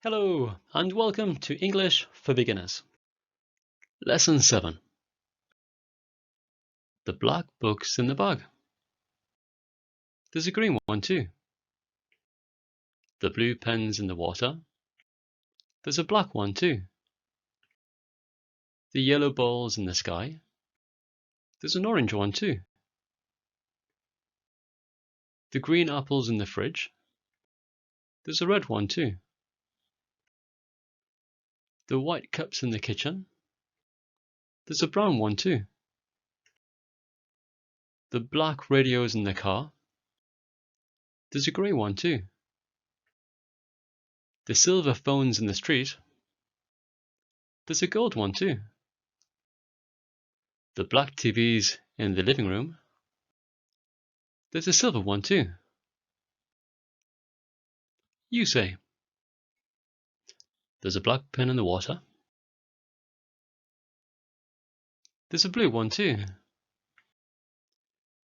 Hello and welcome to English for Beginners. Lesson 7. The black book's in the bag. There's a green one too. The blue pen's in the water. There's a black one too. The yellow ball's in the sky. There's an orange one too. The green apple's in the fridge. There's a red one too. The white cup's in the kitchen. There's a brown one too. The black radio's in the car. There's a grey one too. The silver phone's in the street. There's a gold one too. The black TV's in the living room. There's a silver one too. You say. There's a black pen in the water. There's a blue one too.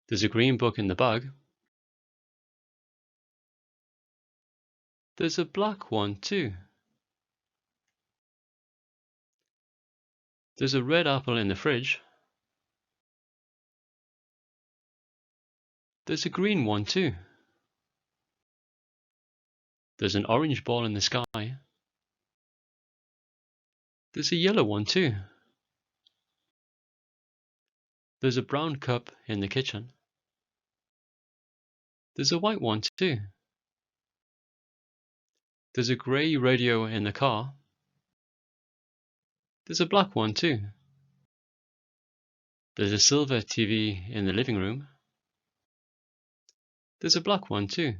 There's a green book in the bag. There's a black one too. There's a red apple in the fridge. There's a green one too. There's an orange ball in the sky. There's a yellow one too. There's a brown cup in the kitchen. There's a white one too. There's a grey radio in the car. There's a black one too. There's a silver TV in the living room. There's a black one too.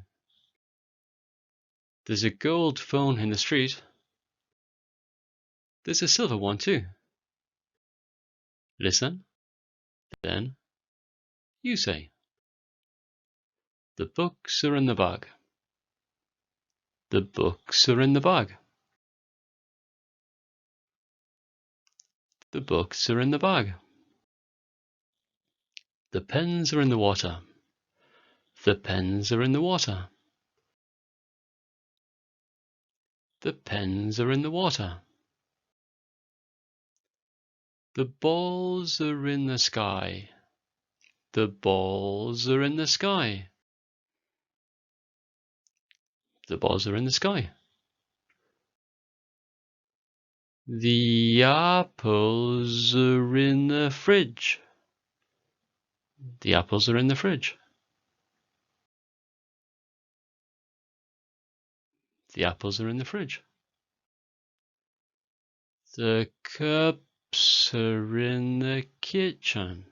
There's a gold phone in the street. There's a silver one too. Listen, then you say. The books are in the bag. The books are in the bag. The books are in the bag. The pens are in the water. The pens are in the water. The pens are in the water. The balls are in the sky. The balls are in the sky. The balls are in the sky. The apples are in the fridge. The apples are in the fridge. The apples are in the fridge. The cups are in the kitchen.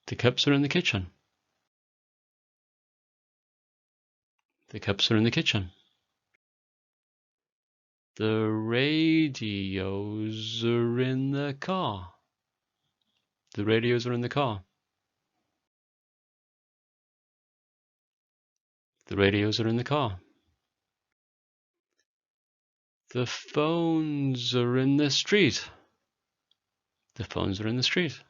The cups are in the kitchen. The cups are in the kitchen. The radios are in the car. The radios are in the car. The radios are in the car. The phones are in the street. The phones are in the street.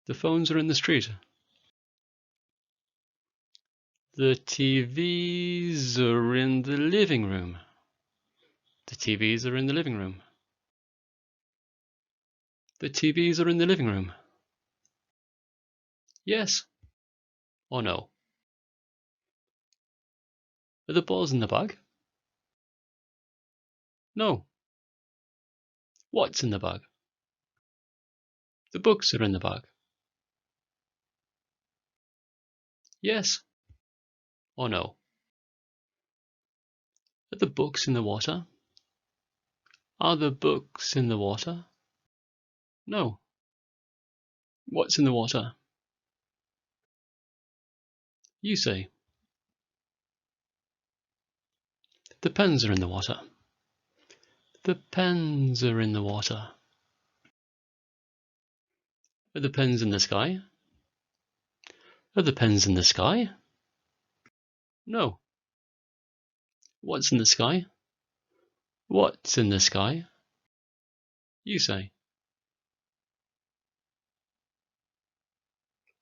The phones are in the street. The TVs are in the living room. The TVs are in the living room. The TVs are in the living room. Yes or no? Are the balls in the bag? No. What's in the bag? The books are in the bag. Yes or no? Are the books in the water? Are the books in the water? No. What's in the water? You say. The pens are in the water. The pens are in the water. Are the pens in the sky? Are the pens in the sky? No. What's in the sky? What's in the sky? You say.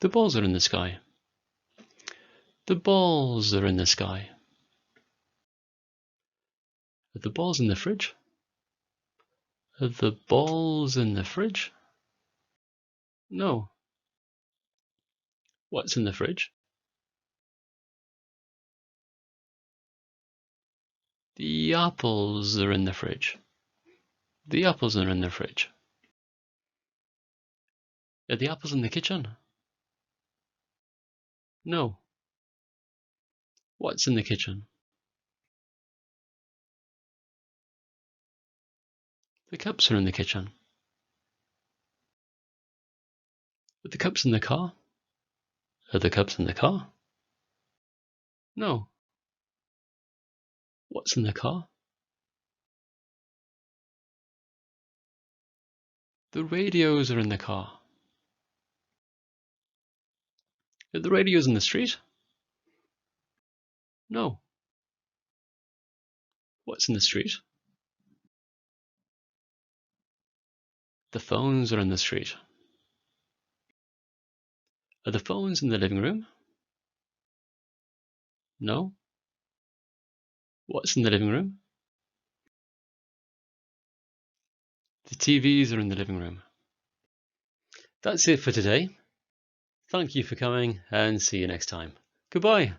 The balls are in the sky. The balls are in the sky. Are the balls in the fridge? Are the balls in the fridge? No. What's in the fridge? The apples are in the fridge. The apples are in the fridge. Are the apples in the kitchen? No. What's in the kitchen? The cups are in the kitchen. Are the cups in the car? Are the cups in the car? No. What's in the car? The radios are in the car. Are the radios in the street? No. What's in the street? The phones are in the street. Are the phones in the living room? No. What's in the living room? The TVs are in the living room. That's it for today. Thank you for coming and see you next time. Goodbye.